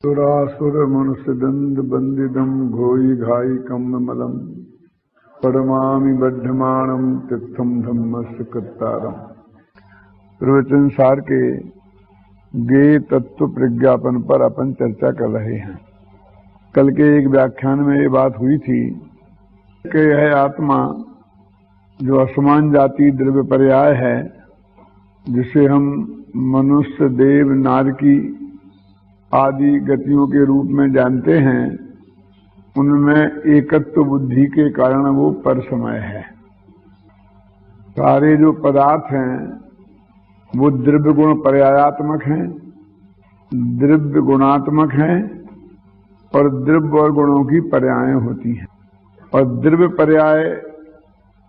सुरासुर मनुष्य दंड बंदिदम घोई घाई कम मलम पड़मामि बद्धमाणम तिथम धम्मस्य कृतारम। प्रवचन सार के गे तत्व प्रज्ञापन पर अपन चर्चा कर रहे हैं। कल के एक व्याख्यान में ये बात हुई थी कि यह आत्मा जो असमान जाति द्रव्य पर्याय है, जिसे हम मनुष्य देव नारकी आदि गतियों के रूप में जानते हैं, उनमें एकत्व बुद्धि के कारण वो पर समय है। सारे जो पदार्थ हैं वो द्रव्य गुण पर्यायात्मक हैं, द्रव्य गुणात्मक हैं और द्रव्य और गुणों की पर्याय होती हैं। और द्रव्य पर्याय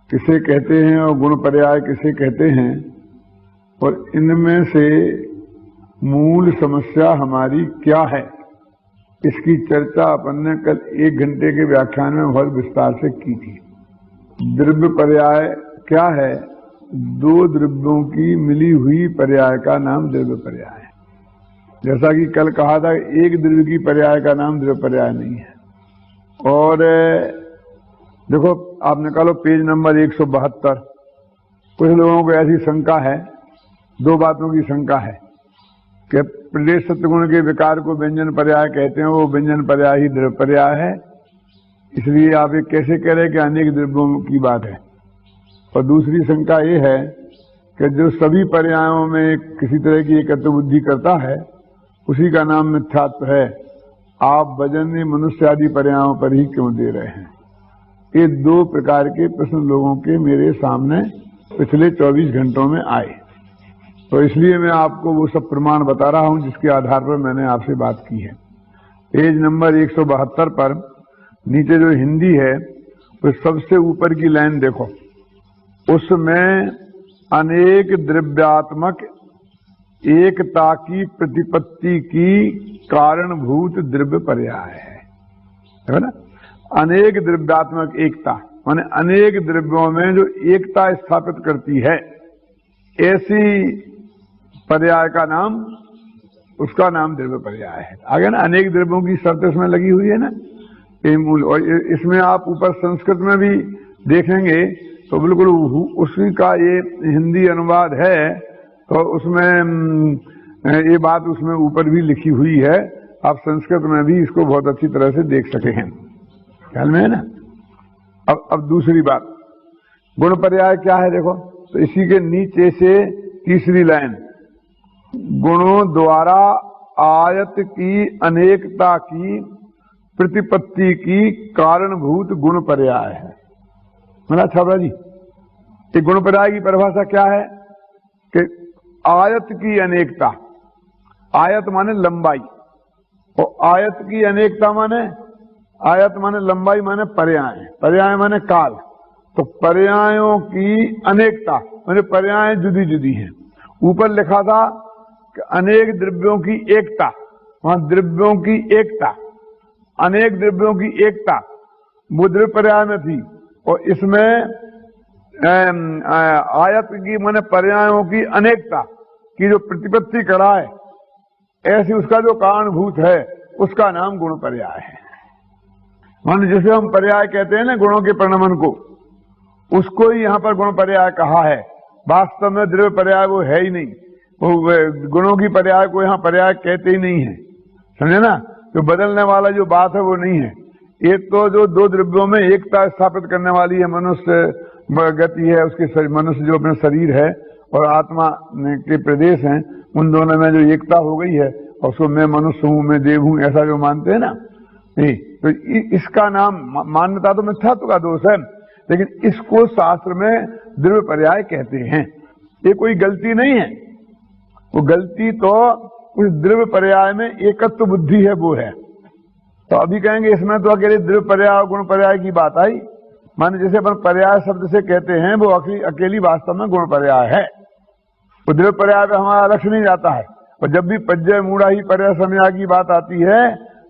किसे कहते हैं और गुण पर्याय किसे कहते हैं, और इनमें से मूल समस्या हमारी क्या है, इसकी चर्चा अपन ने कल 1 घंटे के व्याख्यान में बहुत विस्तार से की थी। द्रव्य पर्याय क्या है? दो द्रव्यों की मिली हुई पर्याय का नाम द्रव्य पर्याय है। जैसा कि कल कहा था, एक द्रव्य की पर्याय का नाम द्रव्य पर्याय नहीं है। और देखो, आप निकालो पेज नंबर 172। कुछ लोगों को ऐसी शंका है, दो बातों की शंका है कि प्रदेश सत्गुण के विकार को व्यंजन पर्याय कहते हैं, वो व्यंजन पर्याय ही द्रव्य पर्याय है, इसलिए आप ये कैसे कह रहे हैं कि अनेक द्रव्यों की बात है। और दूसरी शंका ये है कि जो सभी पर्यायों में किसी तरह की एकत्व बुद्धि करता है, उसी का नाम मिथ्यात्व है। आप वजन मनुष्य आदि पर्यायों पर ही क्यों दे रहे हैं? ये दो प्रकार के प्रश्न लोगों के मेरे सामने पिछले 24 घंटों में आए, तो इसलिए मैं आपको वो सब प्रमाण बता रहा हूं जिसके आधार पर मैंने आपसे बात की है। पेज नंबर 172 पर नीचे जो हिंदी है, तो सबसे ऊपर की लाइन देखो, उसमें अनेक द्रव्यात्मक एकता की प्रतिपत्ति की कारणभूत द्रव्य पर्याय है ना। अनेक द्रव्यात्मक एकता माने अनेक द्रव्यों में जो एकता स्थापित करती है, ऐसी पर्याय का नाम, उसका नाम द्रव्य पर्याय है। आगे ना अनेक द्रव्यों की शर्त इसमें लगी हुई है ना, मूल। और इसमें आप ऊपर संस्कृत में भी देखेंगे तो बिल्कुल उसी का ये हिंदी अनुवाद है, तो उसमें ये बात उसमें ऊपर भी लिखी हुई है। आप संस्कृत में भी इसको बहुत अच्छी तरह से देख सके हैं, ख्याल में है ना। अब दूसरी बात, गुण पर्याय क्या है देखो, तो इसी के नीचे से तीसरी लाइन, गुणों द्वारा आयत की अनेकता की प्रतिपत्ति की कारणभूत गुण पर्याय है। मतलब छाबड़ा जी, ये गुण पर्याय की परिभाषा क्या है कि आयत की अनेकता, आयत माने लंबाई, और आयत की अनेकता माने, आयत माने लंबाई माने पर्याय, पर्याय माने काल। तो पर्यायों की अनेकता माने पर्याय जुदी जुदी हैं। ऊपर लिखा था कि अनेक द्रव्यों की एकता, वहां द्रव्यों की एकता, अनेक द्रव्यों की एकता वो द्रव्य पर्याय में थी। और इसमें आयत की माने पर्यायों की अनेकता की जो प्रतिपत्ति कराए, ऐसी उसका जो कारणभूत है, उसका नाम गुण पर्याय है। मान जिसे हम पर्याय कहते हैं ना, गुणों के परिणमन को, उसको ही यहां पर गुण पर्याय कहा है। वास्तव में द्रव्य पर्याय वो है ही नहीं, वो गुणों की पर्याय को यहां पर्याय कहते ही नहीं है, समझे ना। जो बदलने वाला जो बात है वो नहीं है। एक तो जो दो द्रव्यों में एकता स्थापित करने वाली है मनुष्य गति है, उसके मनुष्य जो अपने शरीर है और आत्मा के प्रदेश हैं, उन दोनों में जो एकता हो गई है, और उसको मैं मनुष्य हूं, मैं देव हूं, ऐसा जो मानते हैं ना, नहीं तो इसका नाम मान्यता तो मिथ्यात्व का दोष है, लेकिन इसको शास्त्र में द्रव्य पर्याय कहते हैं। ये कोई गलती नहीं है, वो गलती तो उस द्रव्य पर्याय में एकत्व बुद्धि है, वो है। तो अभी कहेंगे इसमें तो अकेले द्रव्य पर्याय और गुण पर्याय की बात आई, माने जैसे अपन पर्याय शब्द से कहते हैं, वो अकेली वास्तव में गुण पर्याय है। वो द्रव्य पर्याय पे हमारा लक्ष्य नहीं जाता है। और जब भी पज्जय मूढ़ा ही पर्याय समया की बात आती है,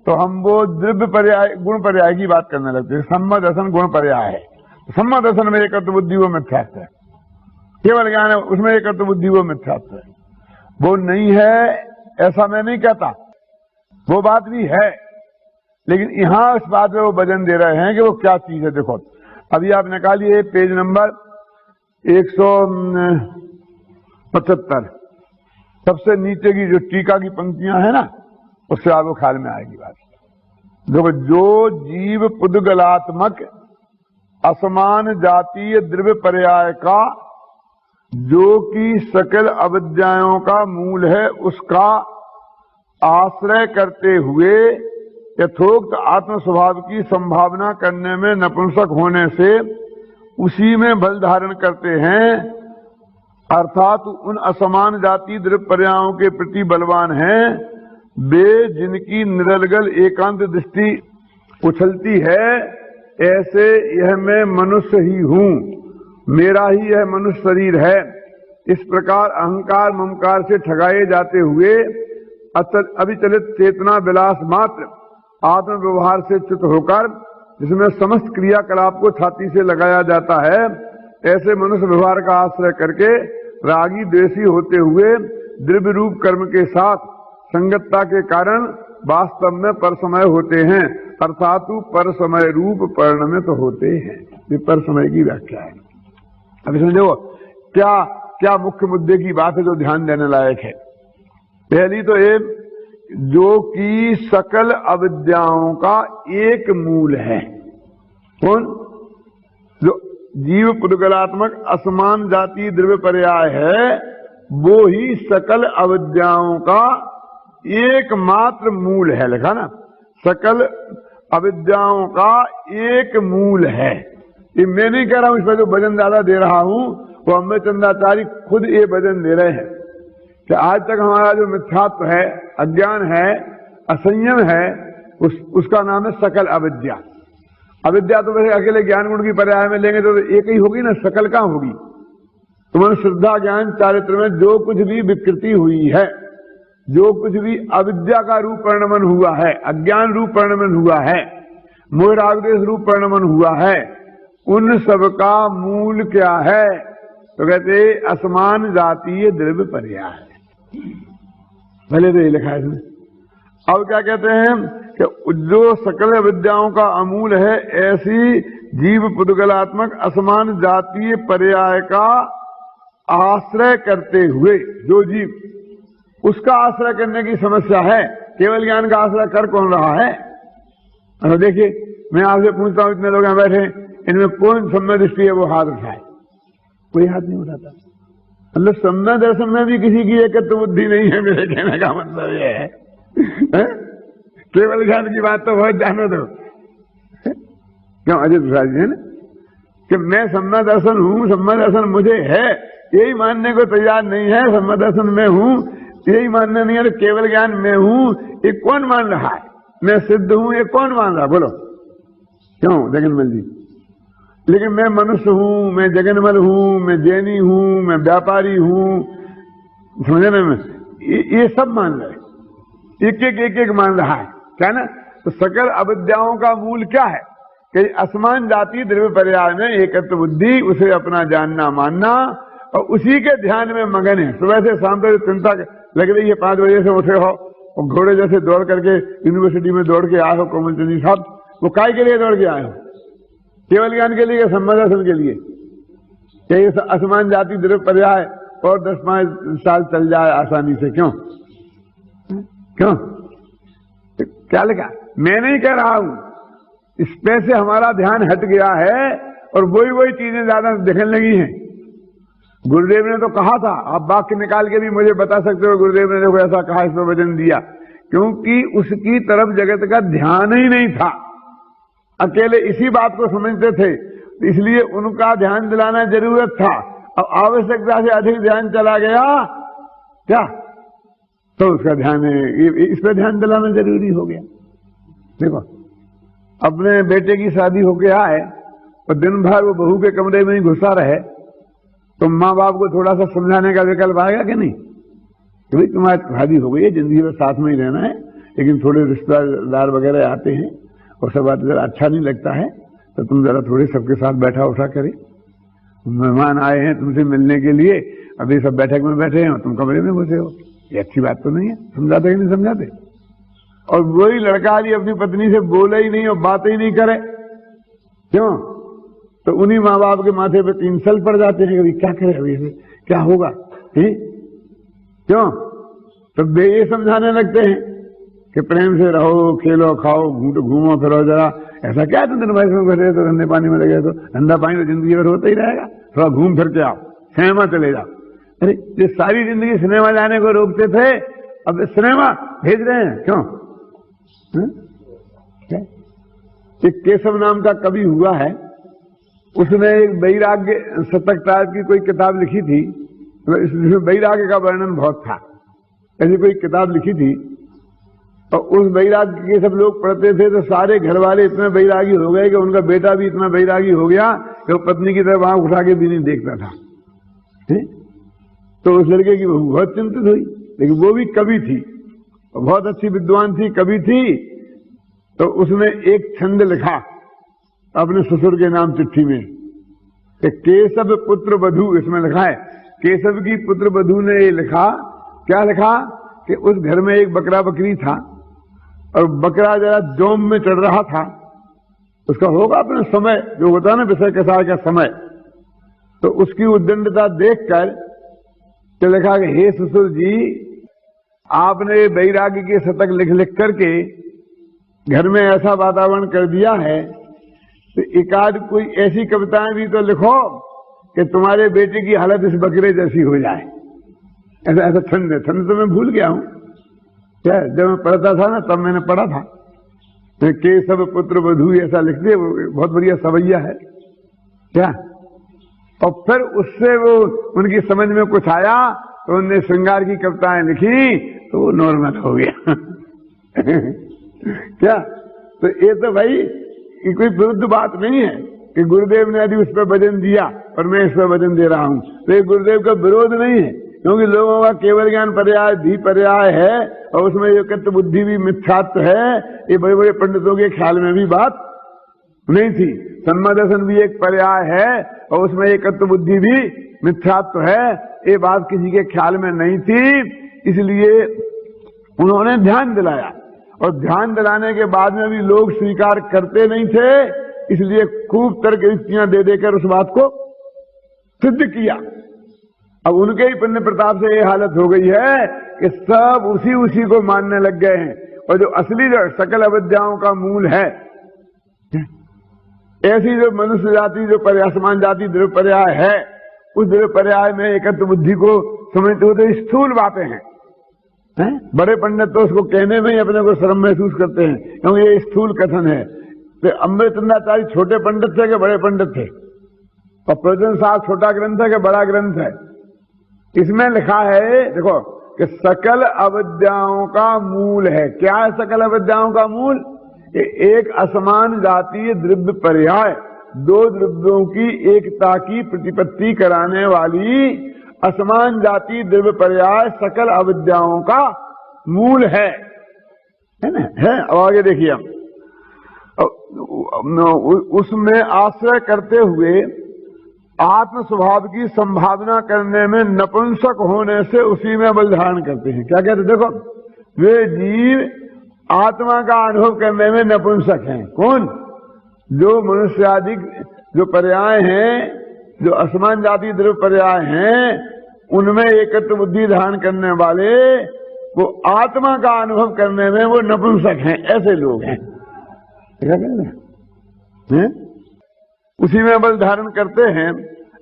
तो हम वो द्रव्य पर्याय गुण पर्याय की बात करने लगते हैं। सम्मत दर्शन गुण पर्याय है, सम्मत दर्शन में एकत्व बुद्धि वो मिथ्यात्व है, केवल ज्ञान है उसमें एकत्व बुद्धि वो मिथ्यात्व है। वो नहीं है ऐसा मैं नहीं कहता, वो बात भी है, लेकिन यहां इस बात में वो वजन दे रहे हैं कि वो क्या चीज है। देखो अभी आप निकालिए पेज नंबर 175, सबसे नीचे की जो टीका की पंक्तियां है ना, उससे आपको ख्याल में आएगी बात। देखो, जो जीव पुद्गलात्मक असमान जातीय द्रव्य पर्याय का, जो कि सकल अविद्याओं का मूल है, उसका आश्रय करते हुए यथोक्त आत्म स्वभाव की संभावना करने में नपुंसक होने से उसी में बल धारण करते हैं, अर्थात उन असमान जाति द्रव्य पर्यायों के प्रति बलवान हैं वे जिनकी निरलगल एकांत दृष्टि उछलती है, ऐसे यह मैं मनुष्य ही हूं, मेरा ही यह मनुष्य शरीर है, इस प्रकार अहंकार ममकार से ठगाए जाते हुए अविचलित चेतना विलास मात्र आत्म व्यवहार से च्युत होकर, जिसमें समस्त क्रियाकलाप को छाती से लगाया जाता है, ऐसे मनुष्य व्यवहार का आश्रय करके रागी द्वेषी होते हुए द्रव्य रूप कर्म के साथ संगतता के कारण वास्तव में परसमय होते हैं, अर्थात परसमय रूप परिणमित होते हैं। ये परसमय की व्याख्या है। अभी समझो क्या क्या मुख्य मुद्दे की बात है जो ध्यान देने लायक है। पहली तो ये, जो कि सकल अविद्याओं का एक मूल है। कौन? जो जीव पुद्गलात्मक असमान जाति द्रव्य पर्याय है, वो ही सकल अविद्याओं का एकमात्र मूल है। लिखा ना, सकल अविद्याओं का एक मूल है। ये मैं नहीं कह रहा हूं, इस पर जो वजन ज्यादा दे रहा हूं वो अम्बे चंद्राचार्य खुद ये वजन दे रहे हैं कि आज तक हमारा जो मिथ्यात्व है, अज्ञान है, असंयम है, उसका नाम है सकल अविद्या। अविद्या तो वैसे अकेले ज्ञान गुण की पर्याय में लेंगे तो एक ही होगी ना, सकल कहां होगी? तुम्हारे श्रद्धा ज्ञान चारित्र में जो कुछ भी विकृति हुई है, जो कुछ भी अविद्या का रूप परिणमन हुआ है, अज्ञान रूप परिणमन हुआ है, मोह राग द्वेष रूप परिणमन हुआ है, उन सबका मूल क्या है? तो कहते असमान जातीय द्रव्य पर्याय। भले तो ये लिखा है इसमें। अब क्या कहते हैं कि जो सकल विद्याओं का अमूल है, ऐसी जीव पुद्गलात्मक असमान जातीय पर्याय का आश्रय करते हुए जो जीव, उसका आश्रय करने की समस्या है। केवल ज्ञान का आश्रय कर कौन रहा है? अगर देखिए, मैं आपसे पूछता हूं, इतने लोग यहां बैठे, इनमें कौन सम्य दृष्टि है वो हाथ उठाए? कोई हाथ नहीं उठाता। मतलब सम्य दर्शन में भी किसी की एकत्व बुद्धि नहीं है। मेरे कहने का मतलब ये है, केवल ज्ञान की बात तो बहुत जानो दो। क्यों अजय प्रसाद जी है ना, कि मैं सम्य दर्शन हूं, सम्य दर्शन मुझे है, यही मानने को तैयार नहीं है। सम्य दर्शन में हूं यही मानना नहीं है, तो केवल ज्ञान में हूं ये कौन मान रहा है? मैं सिद्ध हूं ये कौन मान रहा? बोलो क्यों जगनमल जी? लेकिन मैं मनुष्य हूं, मैं जगनमल हूं, मैं जैनी हूं, मैं व्यापारी हूं, समझे ना? मैं ये सब मान रहे, एक एक मान रहा है, क्या ना? तो सकल अविद्याओं का मूल क्या है कि असमान जाति द्रव्य पर्याय में एकत्व बुद्धि, उसे अपना जानना मानना और उसी के ध्यान में मगन है। सुबह से शाम तक चिंता लग रही है, 5 बजे से उठे हो और घोड़े जैसे दौड़ करके यूनिवर्सिटी में दौड़ के आए हो कोमल चंद जी साहब, वो काय के लिए दौड़ के आए हो? केवल ज्ञान के लिए, सम्य दर्शन के लिए? ये असमान जाति द्रव्य पर्याय और 10-5 साल चल जाए आसानी से, क्यों क्यों? तो क्या लिखा? मैं नहीं कह रहा हूं, इसमें से हमारा ध्यान हट गया है और वही चीजें ज्यादा दिखने लगी हैं। गुरुदेव ने तो कहा था, आप वाक्य निकाल के भी मुझे बता सकते हो, गुरुदेव ने देखो ऐसा कहा, इस पर वचन दिया, क्योंकि उसकी तरफ जगत का ध्यान ही नहीं था। अकेले इसी बात को समझते थे, इसलिए उनका ध्यान दिलाना जरूरत था। अब आवश्यकता से अधिक ध्यान चला गया क्या, तो उसका ध्यान, इस पर ध्यान दिलाना जरूरी हो गया। देखो, अपने बेटे की शादी होके आए और दिन भर वो बहू के कमरे में ही घुसा रहे, तो माँ बाप को थोड़ा सा समझाने का विकल्प आएगा कि नहीं कि भाई तुम्हारी शादी हो गई है, जिंदगी में साथ में ही रहना है, लेकिन थोड़े रिश्तेदार वगैरह आते हैं और सब बात जरा अच्छा नहीं लगता है, तो तुम जरा थोड़े सबके साथ बैठा उठा करे। मेहमान आए हैं तुमसे मिलने के लिए, अभी सब बैठक में बैठे हैं और तुम कमरे में घुसे हो, ये अच्छी बात तो नहीं है। समझाते कि नहीं समझाते? और वही लड़का यदि अपनी पत्नी से बोले ही नहीं और बात ही नहीं करे, क्यों? तो उन्हीं माँ बाप के माथे पे 3 साल पड़ जाते हैं, कभी क्या करे, अभी इसे क्या होगा, क्यों? तो वे ये समझाने लगते हैं कि प्रेम से रहो, खेलो, खाओ, घूमो फिरो जरा, ऐसा क्या तुम दिन भर में बैठे तो धंधे पानी में लगे, तो धंधा पानी तो जिंदगी भर होता ही रहेगा, थोड़ा घूम फिर के आओ, सिनेमा चले जाओ। अरे ये सारी जिंदगी सिनेमा जाने को रोकते थे, अब सिनेमा भेज रहे हैं, क्यों? एक केशव नाम का कवि हुआ है, उसने एक वैराग्य शतक टाइप की कोई किताब लिखी थी, इसमें वैराग्य का वर्णन बहुत था, ऐसी कोई किताब लिखी थी। और उस वैराग्य के सब लोग पढ़ते थे तो सारे घर वाले इतने वैरागी हो गए कि उनका बेटा भी इतना वैरागी हो गया कि वो पत्नी की तरफ आंख उठा के भी नहीं देखता था। तो उस लड़के की बहू बहुत चिंतित हुई, लेकिन वो भी कवि थी, बहुत अच्छी विद्वान थी, कवि थी। तो उसने एक छंद लिखा अपने ससुर के नाम चिट्ठी में कि केशव पुत्र वधू, इसमें लिखा है केशव की पुत्र वधू ने ये लिखा, क्या लिखा कि उस घर में एक बकरा बकरी था और बकरा जरा जोम में चढ़ रहा था, उसका होगा अपने समय जो होता है ना विषय कसाय का समय, तो उसकी उद्दंडता देखकर तो लिखा कि हे ससुर जी, आपने वैराग्य के शतक लिख लिख करके घर में ऐसा वातावरण कर दिया है, तो एकाध कोई ऐसी कविताएं भी तो लिखो कि तुम्हारे बेटे की हालत इस बकरे जैसी हो जाए। ऐसा ऐसा छंद है, छंद तो मैं भूल गया हूं, क्या जब मैं पढ़ता था ना तब मैंने पढ़ा था, तो केशव पुत्र वधू ऐसा लिखते, वो बहुत बढ़िया सवैया है क्या। और फिर उससे वो उनकी समझ में कुछ आया तो उनने श्रृंगार की कविताएं लिखी तो वो नॉर्मल हो गया क्या। तो ये तो भाई ये कोई विरुद्ध बात नहीं है कि गुरुदेव ने यदि उस पर वजन दिया और मैं इस पर वजन दे रहा हूं, तो ये गुरुदेव का विरोध नहीं है, क्योंकि लोगों का केवल ज्ञान पर्याय भी पर्याय है और उसमें एकत्व बुद्धि भी मिथ्यात्व है। ये बड़े बड़े पंडितों के ख्याल में भी बात नहीं थी। सन्मादर्शन भी एक पर्याय है और उसमें एकत्व बुद्धि भी मिथ्यात्व है, ये बात किसी के ख्याल में नहीं थी। इसलिए उन्होंने ध्यान दिलाया और ध्यान दिलाने के बाद में भी लोग स्वीकार करते नहीं थे, इसलिए खूब तर्क युक्तियां दे देकर उस बात को सिद्ध किया। अब उनके ही पुण्य प्रताप से ये हालत हो गई है कि सब उसी को मानने लग गए हैं, और जो असली जो सकल अविद्याओं का मूल है, ऐसी जो मनुष्य जाति जो आसमान जाति द्रव्य पर्याय है, उस द्रव्य पर्याय में एकत्व बुद्धि को समझते हो तो स्थूल बातें हैं। बड़े पंडित तो उसको कहने में ही अपने को शर्म महसूस करते हैं, क्योंकि ये स्थूल कथन है। तो अमृतचंद्राचार्य छोटे पंडित थे कि बड़े पंडित थे, और प्रवचन साहब छोटा ग्रंथ है कि बड़ा ग्रंथ है। इसमें लिखा है देखो कि सकल अविद्याओं का मूल है। क्या है सकल अविद्याओं का मूल? एक असमान जातीय द्रव्य पर्याय, दो द्रव्यों की एकता की प्रतिपत्ति कराने वाली असमान जातीय द्रव्य पर्याय सकल अविद्याओं का मूल है ना? है। अब आगे देखिए, उसमें आश्रय करते हुए आत्म स्वभाव की संभावना करने में नपुंसक होने से उसी में बल धारण करते हैं। क्या कहते? देखो, वे जीव आत्मा का अनुभव करने में नपुंसक हैं। कौन? जो मनुष्य आदि जो पर्याय हैं, जो असमान जाति द्रव्य पर्याय हैं, उनमें एकत्व बुद्धि धारण करने वाले वो आत्मा का अनुभव करने में वो नपुंसक हैं। ऐसे लोग हैं, क्या कहते हैं? उसी में बल धारण करते हैं,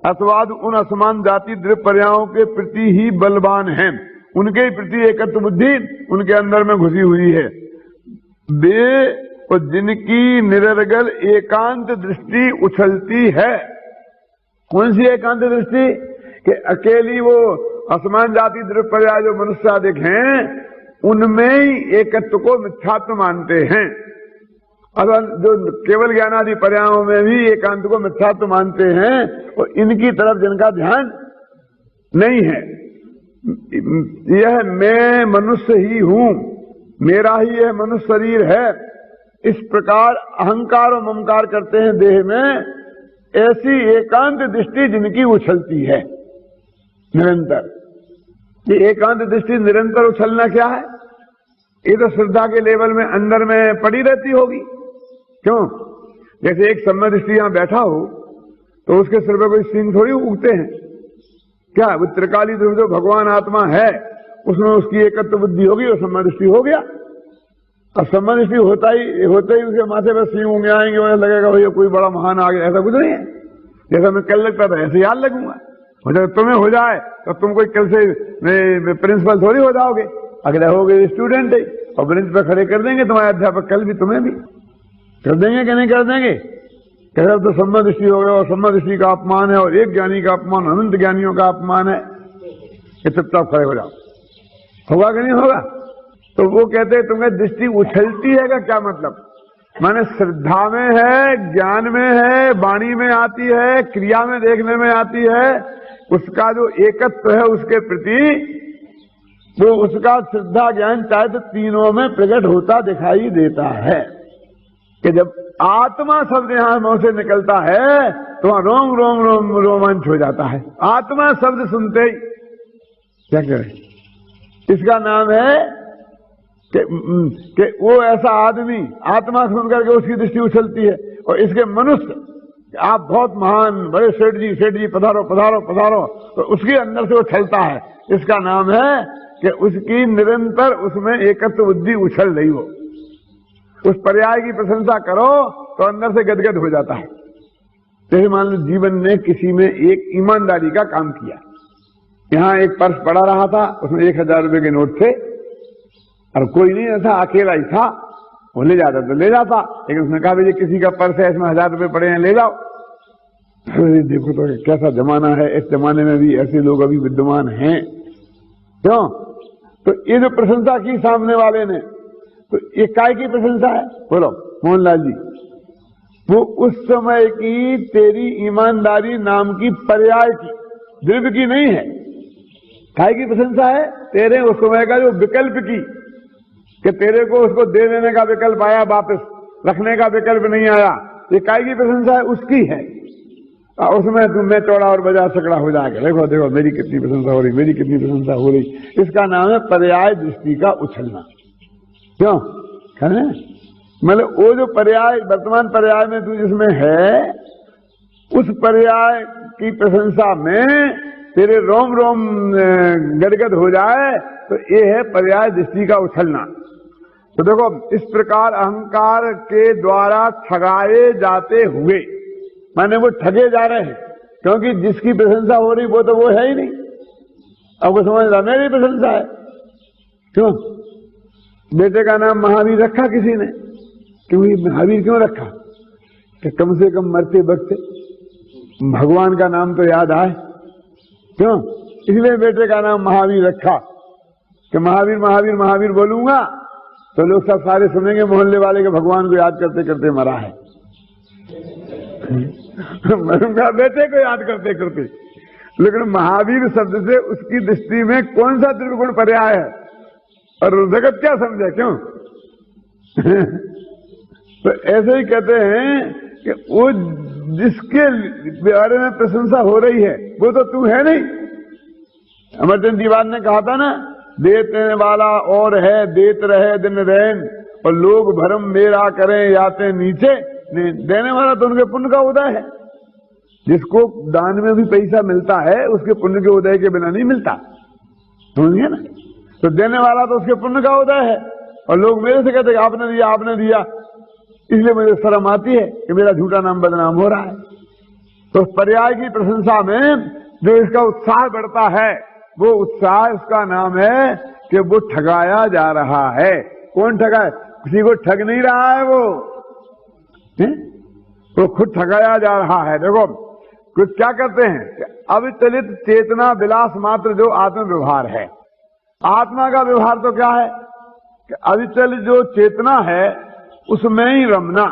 अथवा उन असमान जाति द्रव्य पर्यायों के प्रति ही बलवान हैं, उनके प्रति एकत्व बुद्धि उनके अंदर में घुसी हुई है। वे और जिनकी निरर्गल एकांत दृष्टि उछलती है। कौन सी एकांत दृष्टि? कि अकेली वो असमान जाति द्रव्य पर्याय जो मनुष्य आदिक हैं, उनमें ही एकत्व को मिथ्यात्व मानते हैं। अगर जो केवल ज्ञानादि पर्यायों में भी एकांत को मिथ्यात्व मानते हैं, और इनकी तरफ जिनका ध्यान नहीं है। यह मैं मनुष्य ही हूं, मेरा ही यह मनुष्य शरीर है, इस प्रकार अहंकार और ममकार करते हैं देह में। ऐसी एकांत दृष्टि जिनकी उछलती है निरंतर। ये एकांत दृष्टि निरंतर उछलना क्या है? ये तो श्रद्धा के लेवल में अंदर में पड़ी रहती होगी। क्यों? जैसे एक सम्य दृष्टि यहां बैठा हो तो उसके सिर पे कोई सिंह थोड़ी उगते हैं क्या? वो त्रिकाली ध्रुव जो भगवान आत्मा है उसमें उसकी एकत्व बुद्धि होगी और सम्य दृष्टि हो गया। अब सम्य दृष्टि होते ही उसके माथे पर सिंह उंगे आएंगे और लगेगा भैया कोई बड़ा महान आ गया। ऐसा कुछ नहीं है। जैसा मैं कल लगता था ऐसे याद लगूंगा। जब तुम्हें हो जाए तो तुम कोई कल से प्रिंसिपल थोड़ी हो जाओगे, अगले होगे स्टूडेंट है और बेंच पर खड़े कर देंगे तुम्हारे अध्यापक, कल भी तुम्हें भी कर देंगे कि नहीं कर देंगे? कहते तो सम्य दृष्टि हो गया और सम्य दृष्टि का अपमान है और एक ज्ञानी का अपमान अनंत ज्ञानियों का अपमान है। ये चुपचाप खड़े हो जाओ। होगा कि नहीं होगा? तो वो कहते हैं तुम्हें दृष्टि उछलती है का क्या मतलब? माने श्रद्धा में है, ज्ञान में है, वाणी में आती है, क्रिया में देखने में आती है, उसका जो एकत्व है उसके प्रति वो उसका श्रद्धा ज्ञान चाहे तो तीनों में प्रकट होता दिखाई देता है। कि जब आत्मा शब्द यहां मुंह से निकलता है तो रोम रोम रोम रोमांच हो जाता है। आत्मा शब्द सुनते ही क्या करें? इसका नाम है कि वो ऐसा आदमी आत्मा सुन करके उसकी दृष्टि उछलती है। और इसके मनुष्य आप बहुत महान बड़े सेठ जी पधारो पधारो पधारो, तो उसके अंदर से वो छलता है। इसका नाम है कि उसकी निरंतर उसमें एकत्व बुद्धि उछल रही हो। उस पर्याय की प्रशंसा करो तो अंदर से गदगद हो जाता है। जैसे मान लो जीवन ने किसी में एक ईमानदारी का काम किया। यहां एक पर्स पड़ा रहा था, उसमें 1000 रुपए के नोट थे और कोई नहीं ऐसा अकेला ही था। वो ले जाता तो ले जाता, लेकिन उसने कहा भाई किसी का पर्स है इसमें 1000 रुपए पड़े हैं ले जाओ। देखो तो कैसा जमाना है, इस जमाने में भी ऐसे लोग अभी विद्यमान हैं। क्यों? तो ये जो प्रशंसा की सामने वाले ने, तो ये काय की प्रशंसा है? बोलो मोहनलाल जी। वो उस समय की तेरी ईमानदारी नाम की पर्याय की, द्रव्य की नहीं है। काय की प्रशंसा है? तेरे उस समय का जो विकल्प की, कि तेरे को उसको दे देने का विकल्प आया, वापस रखने का विकल्प नहीं आया। ये काय की प्रशंसा है? उसकी है। उसमें तुम्हें चौड़ा और बाजार सकड़ा हो जाएगा। देखो देखो मेरी कितनी प्रशंसा हो रही, मेरी कितनी प्रशंसा हो रही। इसका नाम है पर्याय दृष्टि का उछलना। क्यों? मतलब वो जो पर्याय वर्तमान पर्याय में तू जिसमें है, उस पर्याय की प्रशंसा में तेरे रोम रोम गदगद हो जाए, तो ये है पर्याय दृष्टि का उछलना। तो देखो इस प्रकार अहंकार के द्वारा ठगाए जाते हुए, माने वो ठगे जा रहे हैं, क्योंकि जिसकी प्रशंसा हो रही वो तो वो है ही नहीं। अब वो समझ रहा मेरी प्रशंसा है। क्यों? बेटे का नाम महावीर रखा किसी ने। क्यों महावीर क्यों रखा? कि कम से कम मरते वक्त भगवान का नाम तो याद आए। क्यों? इसलिए बेटे का नाम महावीर रखा कि महावीर महावीर महावीर बोलूंगा तो लोग सब सारे सुनेंगे मोहल्ले वाले के भगवान को याद करते करते मरा है। मरूंगा बेटे को याद करते करते। लेकिन महावीर शब्द से उसकी दृष्टि में कौन सा त्रिगुण पर्याय है और जगत क्या समझे? क्यों? तो ऐसे ही कहते हैं कि वो जिसके बारे में प्रशंसा हो रही है वो तो तू है नहीं। अमरचंद दीवान ने कहा था ना, देने वाला और है देत रहे दिन रैन, और लोग भरम मेरा करें याते नीचे। देने वाला तो उनके पुण्य का उदय है। जिसको दान में भी पैसा मिलता है उसके पुण्य के उदय के बिना नहीं मिलता, समझिए ना। तो देने वाला तो उसके पुण्य का उदय है, और लोग मेरे से कहते हैं आपने दिया आपने दिया, इसलिए मुझे शर्म आती है कि मेरा झूठा नाम बदनाम हो रहा है। तो उस पर्याय की प्रशंसा में जो इसका उत्साह बढ़ता है, वो उत्साह उसका नाम है कि वो ठगाया जा रहा है। कौन ठगाए? किसी को ठग नहीं रहा है वो खुद ठगाया जा रहा है। देखो कुछ क्या करते हैं, अविचलित चेतना विलास मात्र जो आत्म व्यवहार है। आत्मा का व्यवहार तो क्या है कि अविचलित जो चेतना है उसमें ही रमना।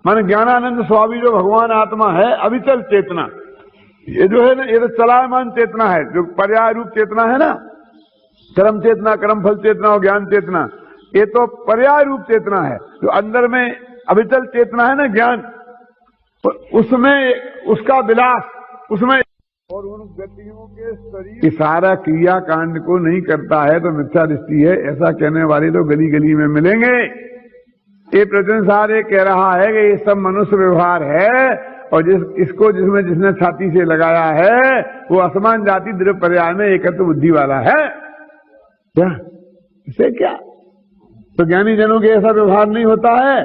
माने ज्ञानानंद स्वामी जो भगवान आत्मा है, अविचल चेतना, ये जो है ना, ये तो चलायमान चेतना है। जो पर्याय रूप चेतना है ना, कर्म चेतना, कर्म फल चेतना और ज्ञान चेतना, ये तो पर्याय रूप चेतना है। जो अंदर में अविचल चेतना है ना, ज्ञान, उसमें उसका विलास, उसमें और उन गतियों के शरीर सारा क्रिया कांड को नहीं करता है तो मिथ्या दृष्टि है, ऐसा कहने वाले तो गली गली में मिलेंगे। ये प्रचनसार ये कह रहा है कि ये सब मनुष्य व्यवहार है और जिसने छाती से लगाया है वो असमान जाति द्रव्य पर्याय में एकत्व बुद्धि वाला है। क्या इसे क्या? तो ज्ञानी जनों के ऐसा व्यवहार नहीं होता है।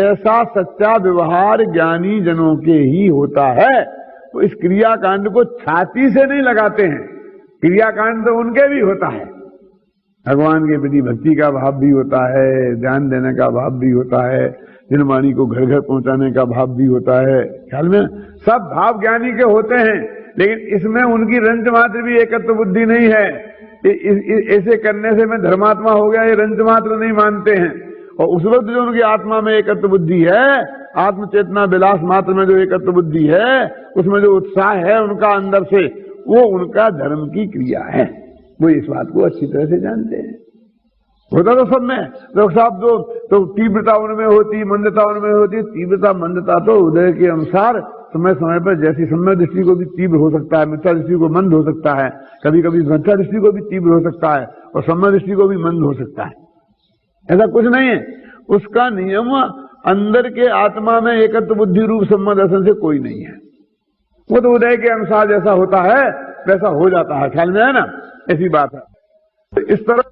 ऐसा सच्चा व्यवहार ज्ञानी जनों के ही होता है। तो इस क्रियाकांड को छाती से नहीं लगाते हैं, क्रियाकांड तो उनके भी होता है। भगवान के प्रति भक्ति का भाव भी होता है, ध्यान देने का भाव भी होता है, जिनवाणी को घर घर पहुंचाने का भाव भी होता है। ख्याल में सब भाव ज्ञानी के होते हैं, लेकिन इसमें उनकी रंच मात्र भी एकत्व बुद्धि नहीं है। ऐसे करने से मैं धर्मात्मा हो गया, ये रंच मात्र नहीं मानते हैं। और उस वक्त जो उनकी आत्मा में एकत्व बुद्धि है, आत्म चेतना विलास मात्र में जो एकत्व बुद्धि है, उसमें जो उत्साह है उनका अंदर से, वो उनका धर्म की क्रिया है। वो इस बात को अच्छी तरह से जानते हैं। होता तो सब में लोग साहब तो तीव्रता उनमें होती, मंदता उनमें होती। तीव्रता मंदता तो उदय के अनुसार समय समय पर, जैसी समय दृष्टि को भी तीव्र हो सकता है, मिथ्या दृष्टि को मंद हो सकता है, कभी कभी मिथ्या दृष्टि को भी तीव्र हो सकता है और समय दृष्टि को भी मंद हो सकता है। ऐसा कुछ नहीं है। उसका नियम अंदर के आत्मा में एकत्व बुद्धि रूप सम्मा दर्शन से कोई नहीं है। वो तो उदय के अनुसार जैसा होता है वैसा हो जाता है। ख्याल में है ना? ऐसी बात है। तो इस तरह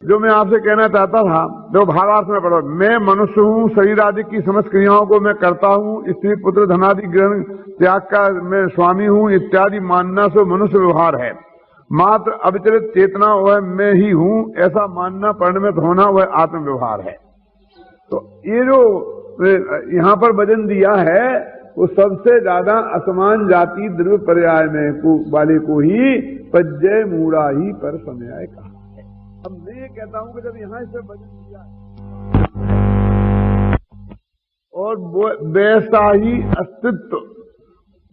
जो मैं आपसे कहना चाहता था, जो भावार्थ में पढ़ो, मैं मनुष्य हूँ, शरीर आदि की समस्त क्रियाओं को मैं करता हूँ, स्त्री पुत्र धनादि ग्रहण त्याग का मैं स्वामी हूँ इत्यादि मानना से मनुष्य व्यवहार है। मात्र अविचलित चेतना वह मैं ही हूँ ऐसा मानना, परिणमित होना वह आत्म व्यवहार है। तो ये जो यहाँ पर वचन दिया है वो सबसे ज्यादा असमान जाति द्रव्य पर्याय में वाले को ही पज्जय मूढ़ा ही पर समय कहा है। अब मैं ये कहता हूं कि जब यहाँ इसे वचन दिया और वैसा ही अस्तित्व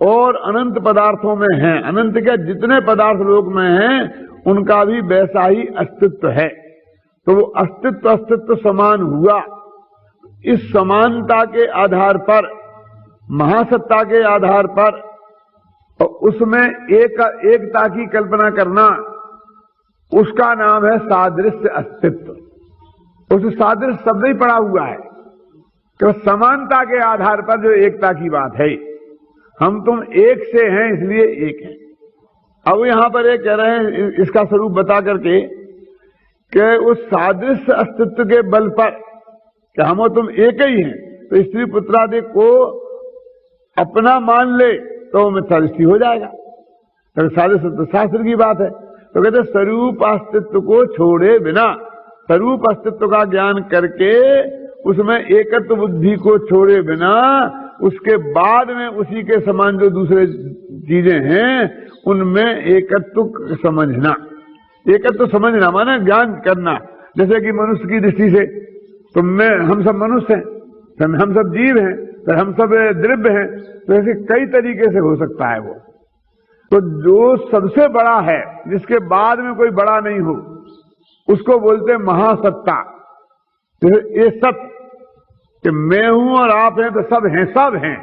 और अनंत पदार्थों में है, अनंत के जितने पदार्थ लोक में हैं उनका भी वैसा ही अस्तित्व है। तो वो अस्तित्व समान हुआ। इस समानता के आधार पर, महासत्ता के आधार पर, और उसमें एकता की कल्पना करना, उसका नाम है सादृश्य अस्तित्व। उस सादृश्य शब्द ही पड़ा हुआ है कि समानता के आधार पर जो एकता की बात है, हम तुम एक से हैं इसलिए एक हैं। अब यहां पर एक कह रहे हैं इसका स्वरूप बता करके कि उस सादृश्य अस्तित्व के बल पर कि हम और तुम एक ही हैं, तो स्त्री पुत्रादि को अपना मान ले तो मिथ्या दृष्टि हो जाएगा। तो सादृश्य शास्त्र की बात है। तो कहते स्वरूप अस्तित्व को छोड़े बिना, स्वरूप अस्तित्व का ज्ञान करके उसमें एकत्व बुद्धि को छोड़े बिना, उसके बाद में उसी के समान जो दूसरे चीजें हैं उनमें एकत्व समझना। एकत्व समझना माने ज्ञान करना। जैसे कि मनुष्य की दृष्टि से तो हम सब मनुष्य हैं, हम सब जीव हैं, तो हम सब द्रव्य हैं, तो ऐसे कई तरीके से हो सकता है वो। तो जो सबसे बड़ा है, जिसके बाद में कोई बड़ा नहीं हो, उसको बोलते हैं महासत्ता। तो ये सब कि मैं हूं और आप हैं तो सब हैं, सब हैं।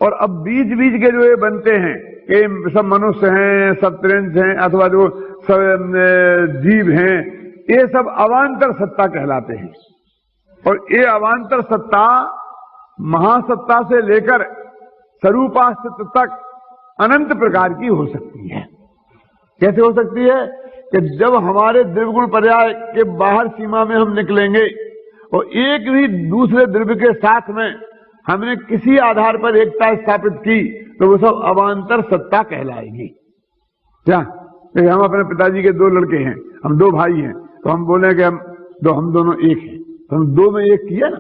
और अब बीच बीच के जो ये बनते हैं कि सब मनुष्य हैं, सब त्रिंश हैं, अथवा जो सब जीव हैं, ये सब अवान्तर सत्ता कहलाते हैं। और ये अवान्तर सत्ता महासत्ता से लेकर स्वरूपास्तित्व तक अनंत प्रकार की हो सकती है। कैसे हो सकती है? कि जब हमारे द्रव्यगुण पर्याय के बाहर सीमा में हम निकलेंगे और एक भी दूसरे द्रव्य के साथ में हमने किसी आधार पर एकता स्थापित की तो वो सब अवान्तर सत्ता कहलाएगी। क्या? हम अपने पिताजी के 2 लड़के हैं, हम 2 भाई हैं, तो हम बोले कि हम दोनों एक हैं, तो हम 2 में एक किया ना,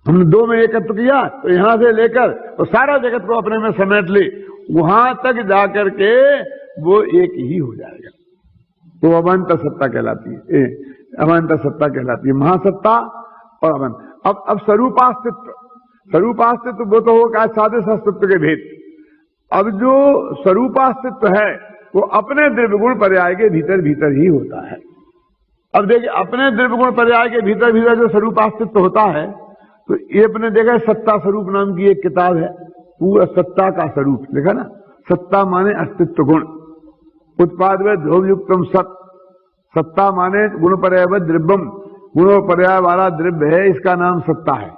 हमने 2 में एकत्व किया, तो यहां से लेकर तो सारा जगत को अपने में समेट ले, वहां तक जाकर के वो एक ही हो जाएगा। तो अवान्तर सत्ता कहलाती है, अवान्तर सत्ता कहलाती है, महासत्ता और अवान्तर। अब स्वरूपास्तित्व, स्वरूपास्तित्व वो तो होगा सादृश्य अस्तित्व के भेद। अब जो स्वरूपास्तित्व है वो अपने द्रव्यगुण पर्याय के भीतर भीतर ही होता है। अब देखिए, अपने द्रव्यगुण पर्याय के भीतर भीतर जो स्वरूपास्तित्व होता है, तो ये अपने देखा सत्ता स्वरूप नाम की एक किताब है, पूरा सत्ता का स्वरूप लिखा ना, सत्ता माने अस्तित्व गुण, उत्पाद व ध्रुव युक्तम सत, सत्ता माने गुण पर्याय व द्रव्यम, गुणों पर्याय वाला द्रव्य है, इसका नाम सत्ता है।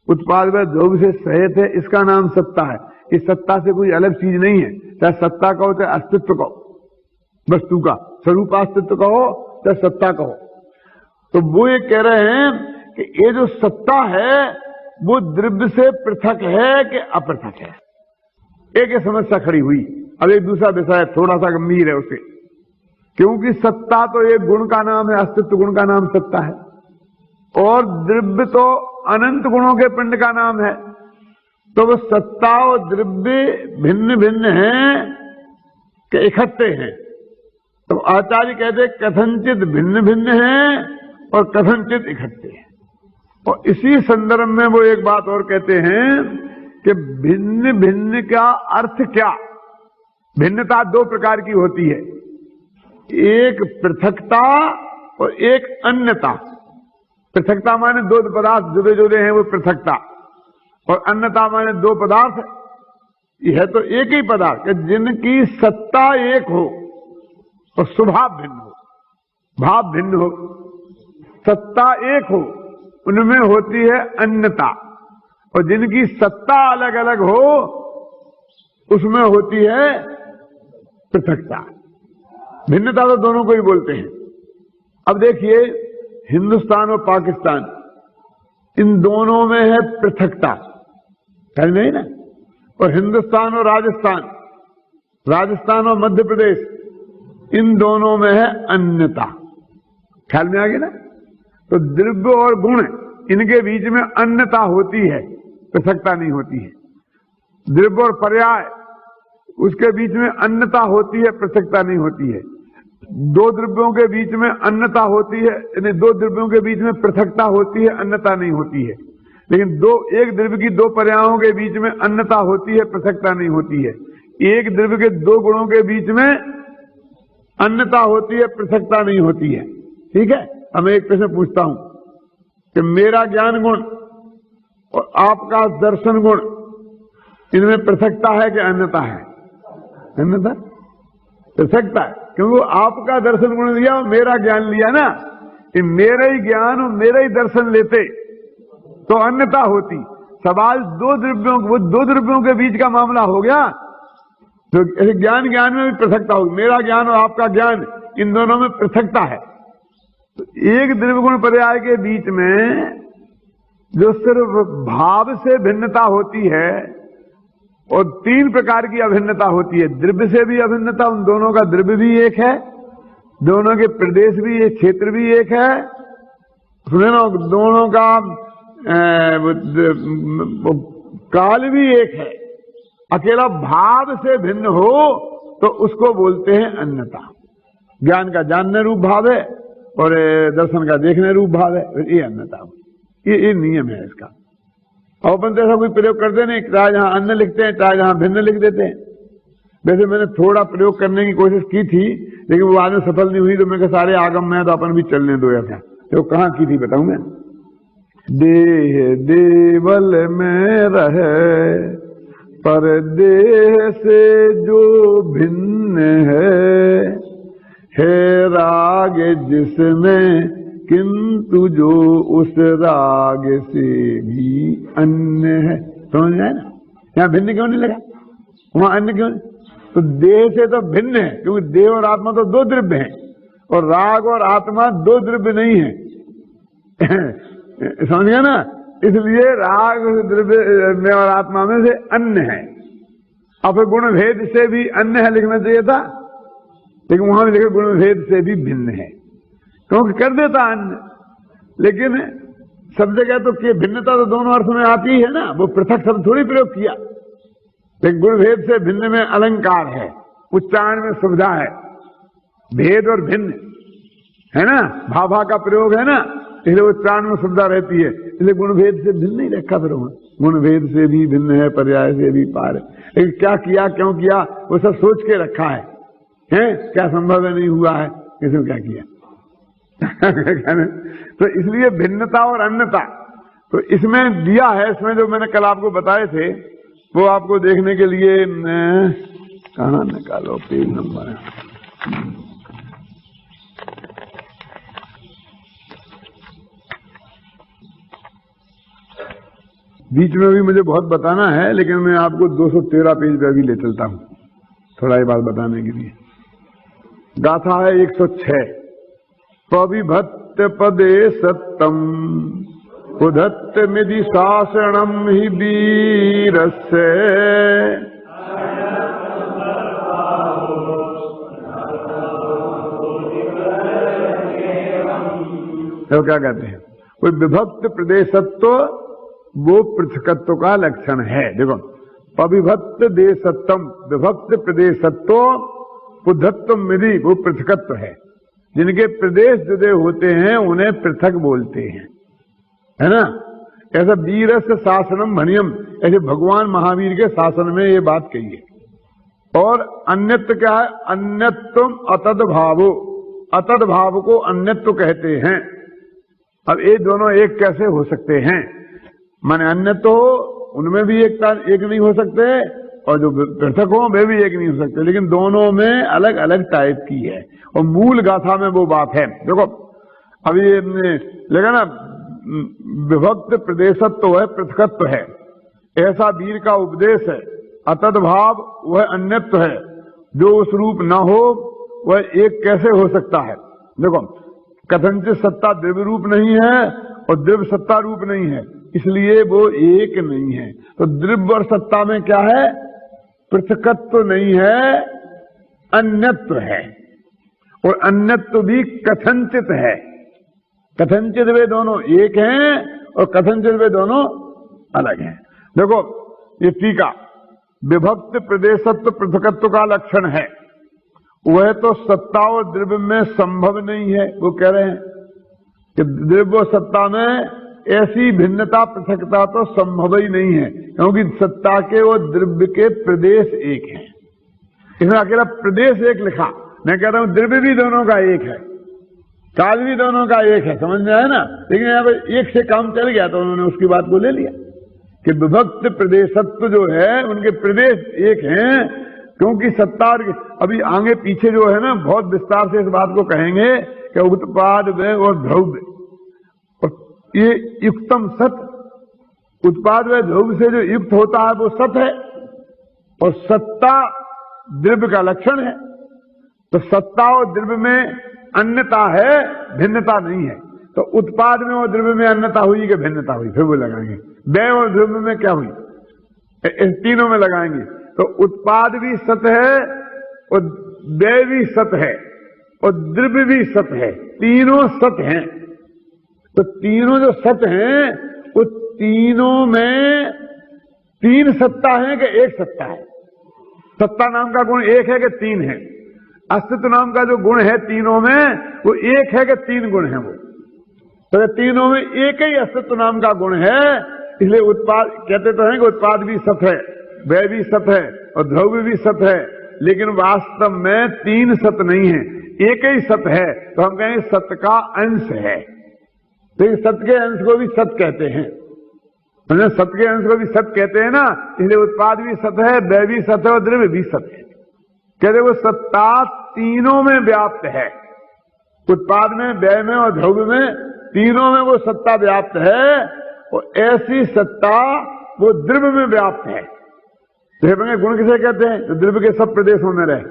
उत्पाद व ध्रुव से सहित है, इसका नाम सत्ता है। इस सत्ता से कोई अलग चीज नहीं है, चाहे सत्ता कहो चाहे अस्तित्व कहो, वस्तु का स्वरूप अस्तित्व कहो चाहे सत्ता कहो। तो वो ये कह रहे हैं कि ये जो सत्ता है वो द्रव्य से पृथक है कि अपृथक है। एक समस्या खड़ी हुई। अब एक दूसरा विषय थोड़ा सा गंभीर है उसे, क्योंकि सत्ता तो एक गुण का नाम है, अस्तित्व गुण का नाम सत्ता है, और द्रव्य तो अनंत गुणों के पिंड का नाम है। तो वो सत्ता और द्रव्य भिन्न भिन्न हैं कि इकट्ठे हैं। तो आचार्य कहते कथनचित भिन्न भिन्न हैं और कथनचित इकट्ठे हैं। और इसी संदर्भ में वो एक बात और कहते हैं कि भिन्न भिन्न का अर्थ क्या। भिन्नता दो प्रकार की होती है, एक पृथकता और एक अन्यता। पृथकता माने दो पदार्थ जुदे जुदे हैं, वो पृथकता, और अन्यता माने दो पदार्थ यह तो एक ही पदार्थ कि जिनकी सत्ता एक हो और स्वभाव भिन्न हो, भाव भिन्न हो। सत्ता एक हो उनमें होती है अन्यता, और जिनकी सत्ता अलग अलग हो उसमें होती है पृथकता। भिन्नता तो दोनों को ही बोलते हैं। अब देखिए, हिंदुस्तान और पाकिस्तान, इन दोनों में है पृथकता, है नहीं ना। और हिंदुस्तान और राजस्थान, राजस्थान और मध्य प्रदेश, इन दोनों में है अन्यता। ख्याल में आ गया ना। तो द्रव्य और गुण, इनके बीच में अन्यता होती है, पृथकता नहीं होती है। द्रव्य और पर्याय, उसके बीच में अन्यता होती है, पृथकता नहीं होती है। दो द्रव्यों के बीच में अन्यता होती है, यानी दो द्रव्यों के बीच में पृथकता होती है, अन्यता नहीं होती है। लेकिन एक द्रव्य की दो पर्यायों के बीच में अन्यता होती है, पृथकता नहीं होती है। एक द्रव्य के दो गुणों के बीच में अन्यता होती है, पृथकता नहीं होती है। ठीक है। अब मैं एक प्रश्न पूछता हूं कि मेरा ज्ञान गुण और आपका दर्शन गुण, इनमें पृथकता है कि अन्यता है? अन्यता, पृथकता है, क्योंकि आपका दर्शन गुण लिया और मेरा ज्ञान लिया ना। कि मेरा ही ज्ञान और मेरा ही दर्शन लेते तो अन्यता होती। सवाल दो द्रव्यों के बीच का मामला हो गया, तो ज्ञान में भी पृथकता होगी। मेरा ज्ञान और आपका ज्ञान, इन दोनों में पृथकता है। तो एक द्रव्य गुण पर्याय के बीच में जो सिर्फ भाव से भिन्नता होती है, और तीन प्रकार की अभिन्नता होती है। द्रव्य से भी अभिन्नता, उन दोनों का द्रव्य भी एक है, दोनों के प्रदेश भी एक, क्षेत्र भी एक है, सुने ना, दोनों का काल भी एक है। अकेला भाव से भिन्न हो तो उसको बोलते हैं अन्यता। ज्ञान का जानने रूप भाव है और दर्शन का देखने रूप भाव है, ये अन्यता। ये नियम है इसका। और अपन तो ऐसा कोई प्रयोग करते नहीं, चाहे जहां अन्य लिखते हैं चाहे जहां भिन्न लिख देते हैं। वैसे मैंने थोड़ा प्रयोग करने की कोशिश की थी, लेकिन वो बाद में सफल नहीं हुई, तो मैं सारे आगम में तो अपन भी चलने दो ऐसा। तो कहां की थी बताऊं मैं। देह देवल में रहे पर देह से जो भिन्न है राग जिसमें, किंतु जो उस राग से भी अन्य है। समझ में आया ना। यहां भिन्न क्यों नहीं लगा, वहां अन्य क्यों नहीं? तो देह से तो भिन्न है, क्योंकि देह और आत्मा तो दो द्रव्य हैं, और राग और आत्मा दो द्रव्य नहीं है। समझ गया ना। इसलिए राग द्रव्य में और आत्मा में से अन्य है। अब गुण भेद से भी अन्य है लिखना चाहिए था, लेकिन वहां भी लिखा गुण भेद से भी भिन्न है, क्योंकि कर देता अन्य। लेकिन सब जगह तो भिन्नता तो दोनों अर्थ में आती है ना, वो पृथक शब्द थोड़ी प्रयोग किया। लेकिन गुण भेद से भिन्न में अलंकार है, उच्चारण में सुविधा है। भेद और भिन्न है ना, भाभा का प्रयोग है ना, इसलिए उच्चारण में सुविधा रहती है। इसलिए गुण भेद से भिन्न नहीं रखा फिर गुण भेद से भी भिन्न है, पर्याय से भी पार है। लेकिन क्या किया, क्यों किया, वो सब सोच के रखा है। क्या संभव है, नहीं हुआ है, इसमें क्या किया। तो इसलिए भिन्नता और अन्यता तो इसमें दिया है। इसमें जो मैंने कल आपको बताए थे वो आपको देखने के लिए कहाँ निकालो, पेज नंबर है। बीच में भी मुझे बहुत बताना है, लेकिन मैं आपको 213 पेज पे अभी ले चलता हूं, थोड़ा ये बात बताने के लिए। गाथा है 106। पविभत्त पदे सत्तम उधत्त मिधि शासनम ही वीरस्य। तो क्या कहते हैं, कोई विभक्त प्रदेशत्व वो पृथकत्व का लक्षण है। देखो, पविभक्त देशत्वम, विभक्त प्रदेशत्व, पुद्धत्व मिधि वो पृथकत्व है। जिनके प्रदेश जुदे होते हैं उन्हें पृथक बोलते हैं, है ना। ऐसा वीरस्य शासनम भनियम, ऐसे भगवान महावीर के शासन में ये बात कही है। और अन्यत्व क्या है, अन्यत्वम अतद भावो, अतद भाव को अन्यत्व कहते हैं। अब ये दोनों एक कैसे हो सकते हैं, माने अन्य तो उनमें भी एक नहीं हो सकते, और जो पृथक हो वे भी एक नहीं हो सकते, लेकिन दोनों में अलग अलग टाइप की है। और मूल गाथा में वो बात है। देखो अभी लेगा ना, विभक्त प्रदेशत्व है, पृथकत्व है, ऐसा वीर का उपदेश है। अतद भाव वह अन्यत्व है, जो उस रूप न हो वह एक कैसे हो सकता है। देखो, कथनचित सत्ता द्रव्य रूप नहीं है और द्रव्य सत्ता रूप नहीं है, इसलिए वो एक नहीं है। तो द्रव्य और सत्ता में क्या है, पृथकत्व नहीं है, अन्यत्व है। और अन्यत्व भी कथनचित है। कथनचित वे दोनों एक हैं और कथनचित वे दोनों अलग हैं। देखो ये टीका, विभक्त प्रदेशत्व पृथकत्व का लक्षण है, वह तो सत्ता और द्रव्य में संभव नहीं है। वो कह रहे हैं कि द्रव्य और सत्ता में ऐसी भिन्नता पृथकता तो संभव ही नहीं है, क्योंकि सत्ता के और द्रव्य के प्रदेश एक हैं। इसमें अकेला प्रदेश एक लिखा, मैं कह रहा हूं द्रव्य भी दोनों का एक है, काल भी दोनों का एक है, समझ में आया ना। लेकिन यहाँ पर एक से काम चल गया तो उन्होंने उसकी बात को ले लिया कि विभक्त प्रदेशत्व जो है उनके प्रदेश एक हैं, क्योंकि सत्ता अभी आगे पीछे जो है ना बहुत विस्तार से इस बात को कहेंगे कि उत्पाद व और द्रव्य, ये युक्तम सत, उत्पाद व द्रव्य से जो युक्त होता है वो सत है, और सत्ता द्रव्य का लक्षण है। तो सत्ता और द्रव्य में अन्यता है, भिन्नता नहीं है। तो उत्पाद में और द्रव्य में अन्यता हुई कि भिन्नता हुई, फिर वो लगाएंगे। व्यय और द्रव्य में क्या हुई, इन तीनों में लगाएंगे। तो उत्पाद भी सत है और व्यय भी सत है और द्रव्य भी सत है, तीनों सत हैं। तो तीनों जो सत हैं वो तीनों में तीन सत्ता है कि एक सत्ता है। सत्ता नाम का गुण एक है कि तीन है, अस्तित्व नाम का जो गुण है तीनों में वो एक है कि तीन गुण है। वो तो तीनों में एक ही अस्तित्व नाम का गुण है, इसलिए उत्पाद कहते तो हैं कि उत्पाद भी सत है, व्यय भी सत है और द्रव्य भी सत है, लेकिन वास्तव में तीन सत नहीं है, एक ही सत है। तो हम कहेंगे सत का अंश है, तो सत के अंश को भी सत कहते हैं। सत के अंश को भी सत कहते हैं ना, इसलिए उत्पाद भी सत है, व्यय भी सत है और द्रव्य भी सत है। कहते वो सत्ता तीनों में व्याप्त है, उत्पाद में, व्यय में और द्रव्य में, तीनों में वो सत्ता व्याप्त है। और ऐसी सत्ता वो द्रव्य में व्याप्त है। तो गुण किसे कहते हैं, तो द्रव्य के सब प्रदेशों में रहे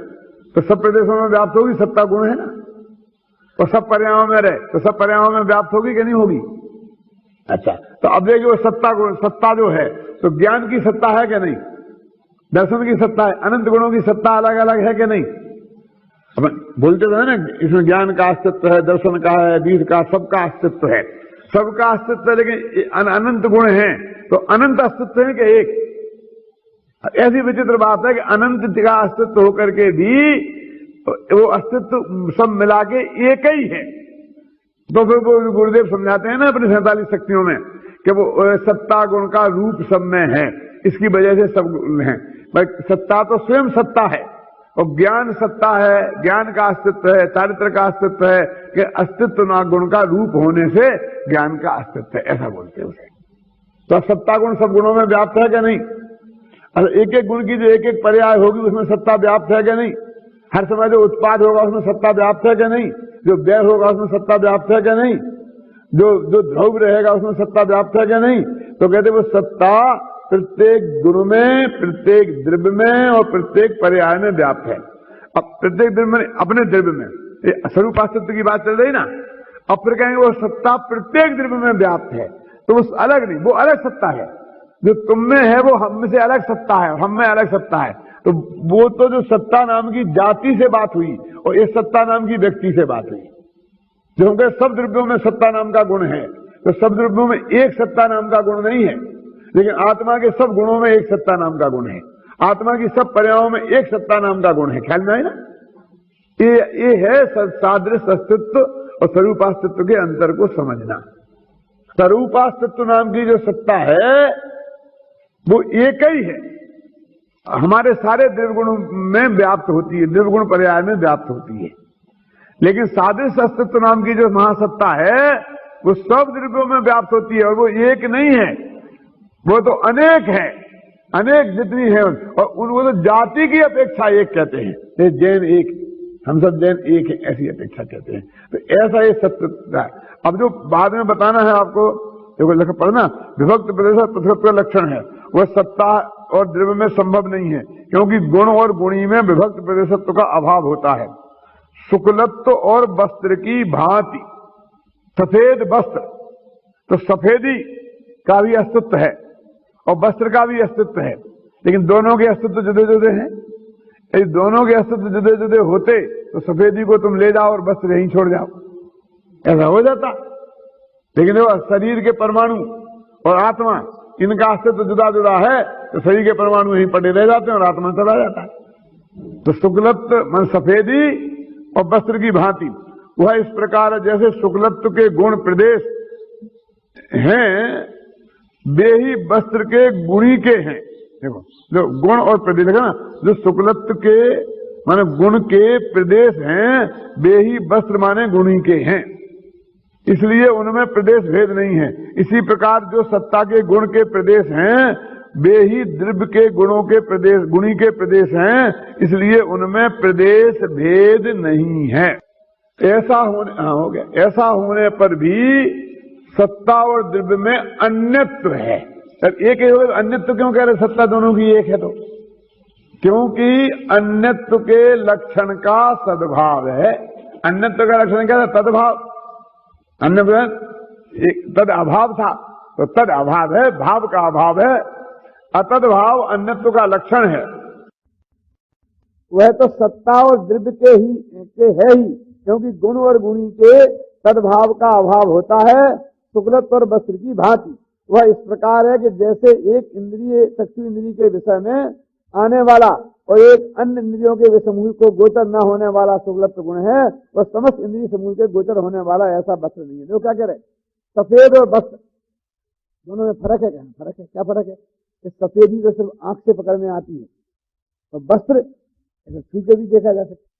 तो सब प्रदेशों में व्याप्त होगी, सत्ता गुण है ना। और सब पर्यायों में रहे तो सब पर्यायों में व्याप्त होगी कि नहीं होगी। अच्छा, तो अब देखिए वो सत्ता गुण, सत्ता जो है तो ज्ञान की सत्ता है कि नहीं, दर्शन की सत्ता है, अनंत गुणों की सत्ता अलग अलग है कि नहीं। अब बोलते तो है ना, इसमें ज्ञान का अस्तित्व है, दर्शन का है, वीर का, सबका अस्तित्व है, सबका अस्तित्व है, लेकिन अनंत गुण है तो अनंत अस्तित्व है कि एक। ऐसी विचित्र बात है कि अनंत का अस्तित्व होकर के भी वो अस्तित्व सब मिला के एक ही है। तो फिर वो गुरुदेव समझाते हैं ना अपनी 47 शक्तियों में कि वो सत्ता गुण का रूप सब में है, इसकी वजह से सब है। सत्ता तो स्वयं सत्ता है और ज्ञान सत्ता है, ज्ञान का अस्तित्व है, चारित्र का अस्तित्व है, कि अस्तित्व ना गुण का रूप होने से ज्ञान का अस्तित्व है, ऐसा बोलते हैं उसे। तो सत्ता गुण सब गुणों में व्याप्त है क्या नहीं। और एक एक गुण की जो एक एक पर्याय होगी उसमें सत्ता व्याप्त है क्या नहीं? हर समय जो उत्पाद होगा उसमें सत्ता व्याप्त है क्या नहीं? जो व्यय होगा उसमें सत्ता व्याप्त है क्या नहीं? जो जो ध्रुव रहेगा उसमें सत्ता व्याप्त है क्या नहीं? तो कहते वो सत्ता प्रत्येक गुण में, प्रत्येक द्रव्य में और प्रत्येक पर्याय में व्याप्त है। अब प्रत्येक द्रव्य में, अपने द्रव्य में, स्वरूपास्तित्व की बात चल रही ना। अब फिर कहेंगे वो सत्ता प्रत्येक द्रव्य में व्याप्त है, तो उस अलग नहीं, वो अलग सत्ता है। जो तुम में है वो हम में से अलग सत्ता है, हम में अलग सत्ता है। तो वो तो जो सत्ता नाम की जाति से बात हुई और इस सत्ता नाम की व्यक्ति से बात हुई। जो हम कहे सब द्रव्यों में सत्ता नाम का गुण है, तो सब द्रव्यों में एक सत्ता नाम का गुण नहीं है, लेकिन आत्मा के सब गुणों में एक सत्ता नाम का गुण है। आत्मा की सब पर्यायों में एक सत्ता नाम का गुण है। ख्याल में आए ना? ये है सादृश्य अस्तित्व और स्वरूपास्तित्व के अंतर को समझना। स्वरूपास्तित्व नाम की जो सत्ता है वो एक ही है, हमारे सारे द्रव्यगुणों में व्याप्त होती है, द्रव्यगुण पर्याय में व्याप्त होती है। लेकिन सादृश्य अस्तित्व नाम की जो महासत्ता है वो सब द्रव्यों में व्याप्त होती है और वो एक नहीं है, वो तो अनेक है, अनेक जितनी है। और उनको तो जाति की अपेक्षा एक कहते हैं, जैन एक, हम सब जैन एक है, ऐसी अपेक्षा कहते हैं। तो ऐसा ये सत्य है। अब जो बाद में बताना है आपको, देखो पढ़ना, विभक्त प्रदेश पृथकत्व का लक्षण है, वह सत्ता और द्रव्य में संभव नहीं है, क्योंकि गुण और गुणी में विभक्त प्रदेशत्व का अभाव होता है। शुक्लत्व और वस्त्र की भांति, सफेद वस्त्र, तो सफेदी का भी अस्तित्व है और वस्त्र का भी अस्तित्व है, लेकिन दोनों के अस्तित्व जुदे जुदे हैं। यदि दोनों के अस्तित्व जुदे जुदे होते तो सफेदी को तुम ले जाओ और वस्त्र यहीं छोड़ जाओ, ऐसा हो जाता। लेकिन देखो शरीर के परमाणु और आत्मा, इनका अस्तित्व जुदा जुदा है, तो शरीर के परमाणु यहीं पड़े रह जाते हैं और आत्मा चला जाता है। तो शुक्लत्व मन सफेदी और वस्त्र की भांति, वह इस प्रकार जैसे शुक्लत्व के गुण प्रदेश हैं वे ही वस्त्र के गुणी के हैं। देखो जो गुण और प्रदेश है ना, जो शुक्लत्व के माने गुण के प्रदेश हैं वे ही वस्त्र माने गुणी के हैं, इसलिए उनमें प्रदेश भेद नहीं है। इसी प्रकार जो सत्ता के गुण के प्रदेश हैं वे ही द्रव्य के गुणों के प्रदेश, गुणी के प्रदेश हैं, इसलिए उनमें प्रदेश भेद नहीं है। ऐसा होने, हो गया, ऐसा होने पर भी सत्ता और द्रव्य में अन्यत्व है। एक ही होगा, अन्यत्व क्यों कह रहे? सत्ता दोनों की एक है तो, क्योंकि अन्यत्व के लक्षण का सद्भाव है। अन्यत्व का लक्षण क्या था? तद्भाव। अन्य तद अभाव था, तो तद अभाव है, भाव का अभाव है। अतद भाव अन्यत्व का लक्षण है। वह तो सत्ता और द्रव्य के है ही, क्योंकि गुण और गुणी के तद्भाव का अभाव होता है शुक्लत्व और वस्त्र की भांति। वह इस प्रकार है कि जैसे एक इंद्रिय चक्षु इंद्रिय के विषय में आने वाला और एक अन्य इंद्रियों के समूह को गोचर न होने वाला शुक्लत्व गुण है, वह समस्त इंद्रिय समूह के गोचर होने वाला ऐसा वस्त्र नहीं है। देखो क्या कह रहे, सफेद और वस्त्र दोनों में फर्क है। क्या फर्क है? क्या फर्क है? इस सफेदी तो सिर्फ आंख से पकड़ में आती है और वस्त्र छू के भी देखा जा सकता है।